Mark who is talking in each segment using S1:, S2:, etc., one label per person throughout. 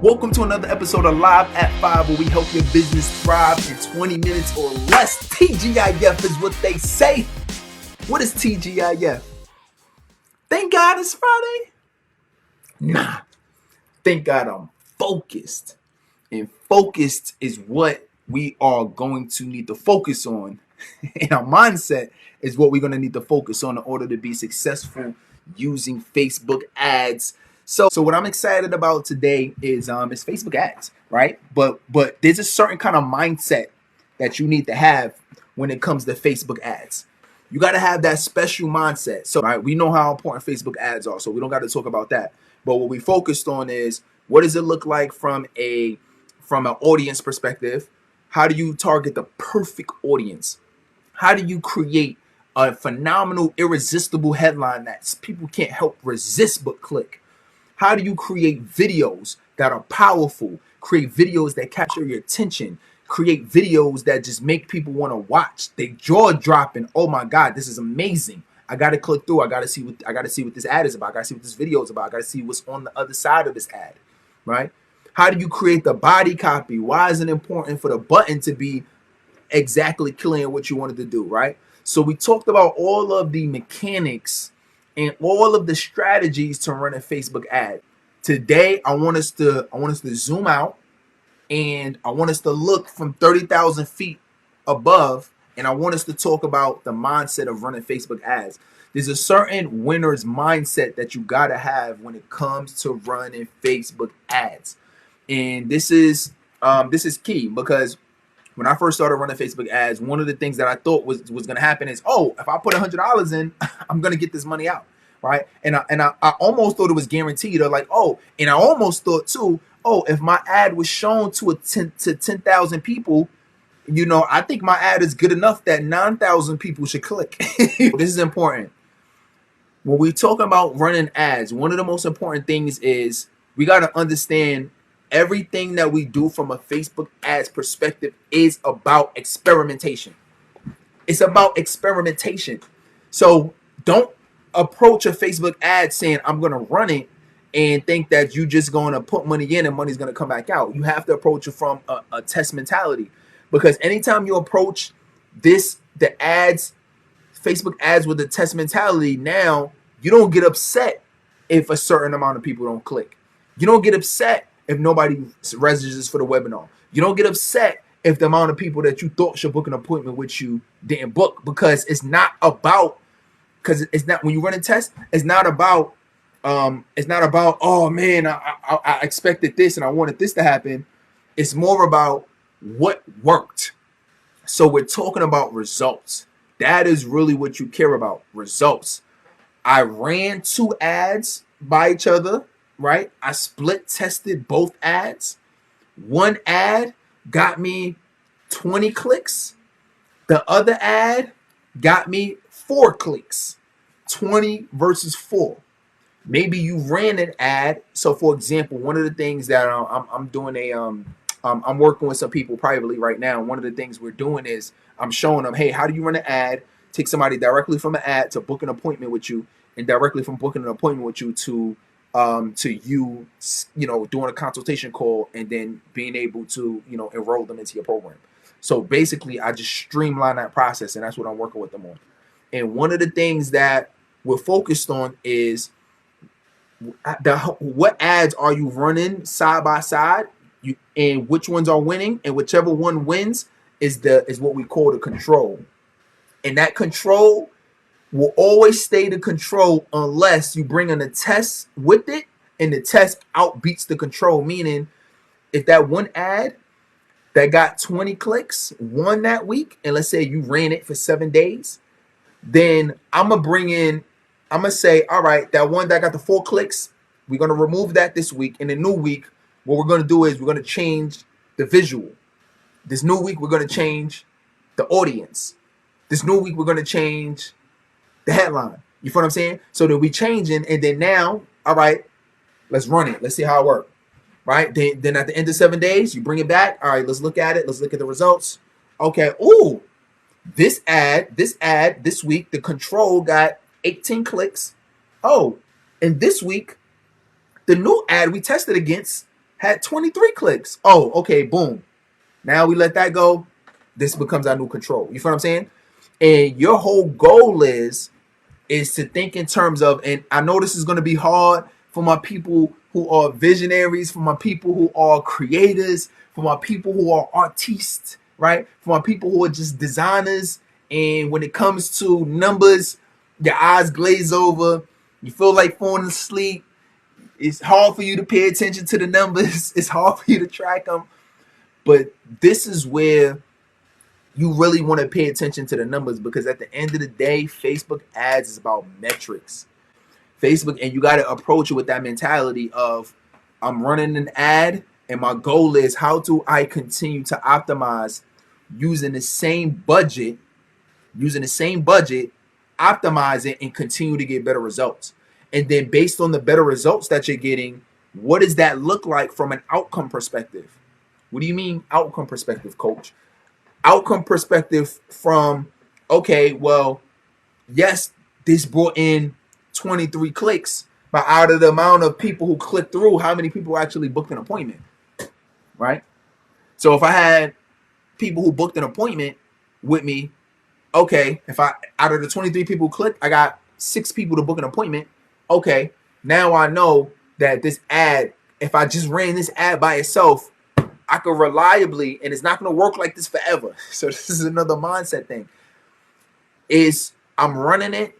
S1: Welcome to another episode of Live at 5, where we help your business thrive in 20 minutes or less. TGIF is what they say. What is TGIF? Thank God it's Friday? Nah. Thank God I'm focused. And focused is what we are going to need to focus on. And our mindset is what we're going to need to focus on in order to be successful using Facebook ads. So what I'm excited about today is Facebook ads, right? But there's a certain kind of mindset that you need to have when it comes to Facebook ads. You got to have that special mindset. So, right, we know how important Facebook ads are, so we don't got to talk about that. But what we focused on is, what does it look like from an audience perspective? How do you target the perfect audience? How do you create a phenomenal, irresistible headline that people can't help resist but click? How do you create videos that are powerful? Create videos that capture your attention. Create videos that just make people want to watch. They jaw dropping. Oh my God, this is amazing. I gotta click through. I gotta see what this ad is about. I gotta see what this video is about. I gotta see what's on the other side of this ad, right? How do you create the body copy? Why is it important for the button to be exactly killing what you wanted to do, right? So we talked about all of the mechanics and all of the strategies to run a Facebook ad. Today, I want us to zoom out, and I want us to look from 30,000 feet above, and I want us to talk about the mindset of running Facebook ads. There's a certain winner's mindset that you gotta have when it comes to running Facebook ads, and this is key, because when I first started running Facebook ads, one of the things that I thought was going to happen is, oh, if I put $100 in, I'm going to get this money out, right? And I almost thought it was guaranteed. Or like, oh, and I almost thought too, oh, if my ad was shown to 10,000 people, I think my ad is good enough that 9,000 people should click. This is important. When we talk about running ads, one of the most important things is we got to understand everything that we do from a Facebook ads perspective is about experimentation. It's about experimentation. So don't approach a Facebook ad saying, I'm going to run it, and think that you're just going to put money in and money's going to come back out. You have to approach it from a test mentality, because anytime you approach the ads, Facebook ads, with a test mentality, now you don't get upset if a certain amount of people don't click. You don't get upset if nobody registers for the webinar. You don't get upset if the amount of people that you thought should book an appointment with you didn't book, because it's not when you run a test, it's not about oh man, I expected this and I wanted this to happen. It's more about what worked. So we're talking about results. That is really what you care about, results. I ran 2 ads by each other, right? I split tested both ads. One ad got me 20 clicks. The other ad got me 4 clicks. 20 versus 4. Maybe you ran an ad. So for example, one of the things that I'm doing I'm working with some people privately right now. One of the things we're doing is I'm showing them, hey, how do you run an ad? Take somebody directly from an ad to book an appointment with you, and directly from booking an appointment with you to you doing a consultation call, and then being able to enroll them into your program. So basically, I just streamline that process, and that's what I'm working with them on. And one of the things that we're focused on is what ads are you running side by side, and which ones are winning, and whichever one wins is what we call the control. And that control will always stay the control unless you bring in a test with it, and the test outbeats the control. Meaning, if that one ad that got 20 clicks won that week, and let's say you ran it for 7 days, then I'm gonna say, all right, that one that got the 4 clicks, we're gonna remove that this week. In the new week, what we're gonna do is we're gonna change the visual. This new week, we're gonna change the audience. This new week, we're gonna change the headline. You feel what I'm saying? So that we changing, and then now, all right, let's run it. Let's see how it works. Right? Then at the end of 7 days, you bring it back. All right, let's look at it. Let's look at the results. Okay. Ooh, this ad this week, the control got 18 clicks. Oh, and this week, the new ad we tested against had 23 clicks. Oh, okay, boom. Now we let that go. This becomes our new control. You feel what I'm saying? And your whole goal is to think in terms of, and I know this is going to be hard for my people who are visionaries, for my people who are creators, for my people who are artists, right? For my people who are just designers. And when it comes to numbers, your eyes glaze over, you feel like falling asleep. It's hard for you to pay attention to the numbers. It's hard for you to track them. But this is where you really want to pay attention to the numbers, because at the end of the day, Facebook ads is about metrics. Facebook, and you got to approach it with that mentality of, I'm running an ad and my goal is, how do I continue to optimize using the same budget, optimize it and continue to get better results. And then based on the better results that you're getting, what does that look like from an outcome perspective? What do you mean outcome perspective, coach? Outcome perspective from, okay, well, yes, this brought in 23 clicks, but out of the amount of people who clicked through, how many people actually booked an appointment, right? So if I had people who booked an appointment with me, okay, if I, out of the 23 people who clicked, I got 6 people to book an appointment. Okay, now I know that this ad, if I just ran this ad by itself, I could reliably, and it's not going to work like this forever. So this is another mindset thing, is I'm running it,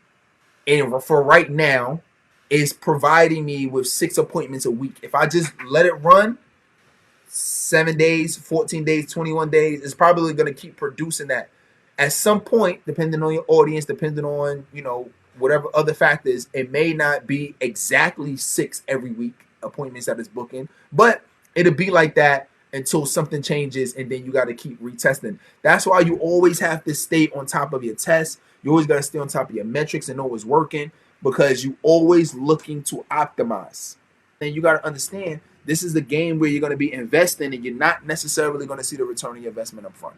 S1: and for right now, is providing me with 6 appointments a week. If I just let it run 7 days, 14 days, 21 days, it's probably going to keep producing that. At some point, depending on your audience, depending on, whatever other factors, it may not be exactly 6 every week appointments that it's booking, but it'll be like that until something changes, and then you got to keep retesting. That's why you always have to stay on top of your tests. You always got to stay on top of your metrics and know what's working, because you always looking to optimize. And you got to understand, this is the game where you're going to be investing, and you're not necessarily going to see the return on your investment up front.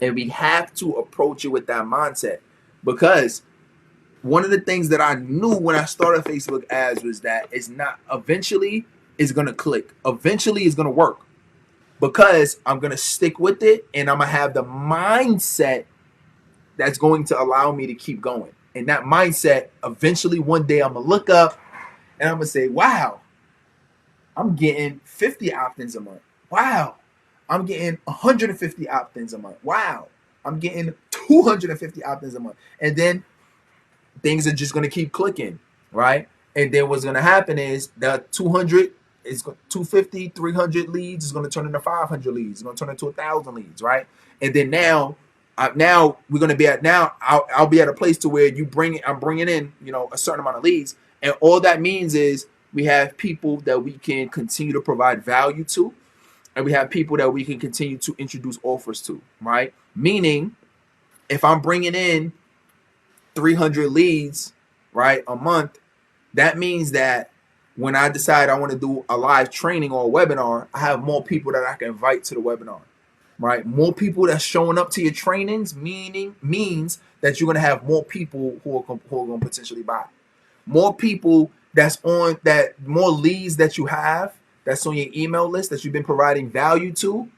S1: And we have to approach it with that mindset, because one of the things that I knew when I started Facebook ads was that eventually it's going to click. Eventually it's going to work, because I'm going to stick with it, and I'm going to have the mindset that's going to allow me to keep going. And that mindset, eventually one day I'm going to look up and I'm going to say, wow, I'm getting 50 opt-ins a month. Wow, I'm getting 150 opt-ins a month. Wow, I'm getting 250 opt-ins a month. And then things are just going to keep clicking, right? And then what's going to happen is the 200 is 250, 300 leads is going to turn into 500 leads. It's going to turn into 1,000 leads, right? And then now we're going to be I'll be at a place to where I'm bringing in, a certain amount of leads. And all that means is we have people that we can continue to provide value to, and we have people that we can continue to introduce offers to, right? Meaning, if I'm bringing in 300 leads, right, a month, that means that when I decide I want to do a live training or a webinar, I have more people that I can invite to the webinar, right? More people that's showing up to your trainings means that you're going to have more people who are going to potentially buy. More people more leads that you have that's on your email list that you've been providing value to.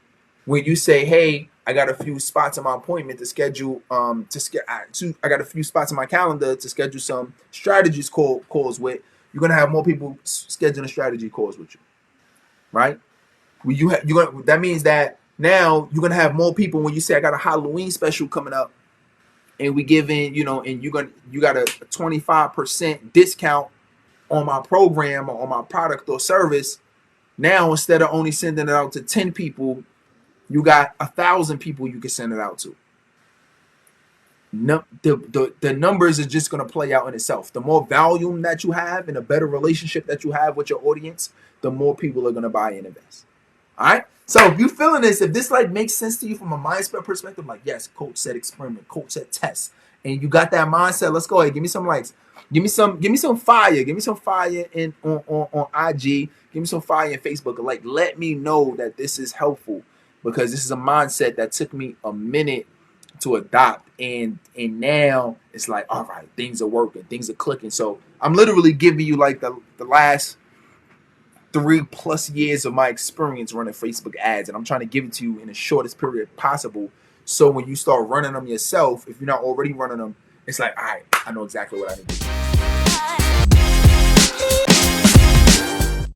S1: When you say, hey, I got a few spots on my appointment to schedule, I got a few spots on my calendar to schedule some strategies calls with, you're going to have more people scheduling strategy calls with you, right? That means that now you're going to have more people when you say, I got a Halloween special coming up, and we giving, and you got a 25% discount on my program or on my product or service. Now, instead of only sending it out to 10 people, you got 1,000 people you can send it out to. The numbers are just going to play out in itself. The more volume that you have and a better relationship that you have with your audience, the more people are going to buy and invest. All right. So if you're feeling this, if this makes sense to you from a mindset perspective, like, yes, coach said experiment, coach said test, and you got that mindset, let's go ahead. Give me some likes. Give me some fire. Give me some fire on IG. Give me some fire in Facebook. Like, let me know that this is helpful, because this is a mindset that took me a minute to adopt, and now it's like, all right, things are working, things are clicking. So I'm literally giving you like the last 3+ years of my experience running Facebook ads, and I'm trying to give it to you in the shortest period possible. So when you start running them yourself, if you're not already running them, it's like, all right, I know exactly what I need to do.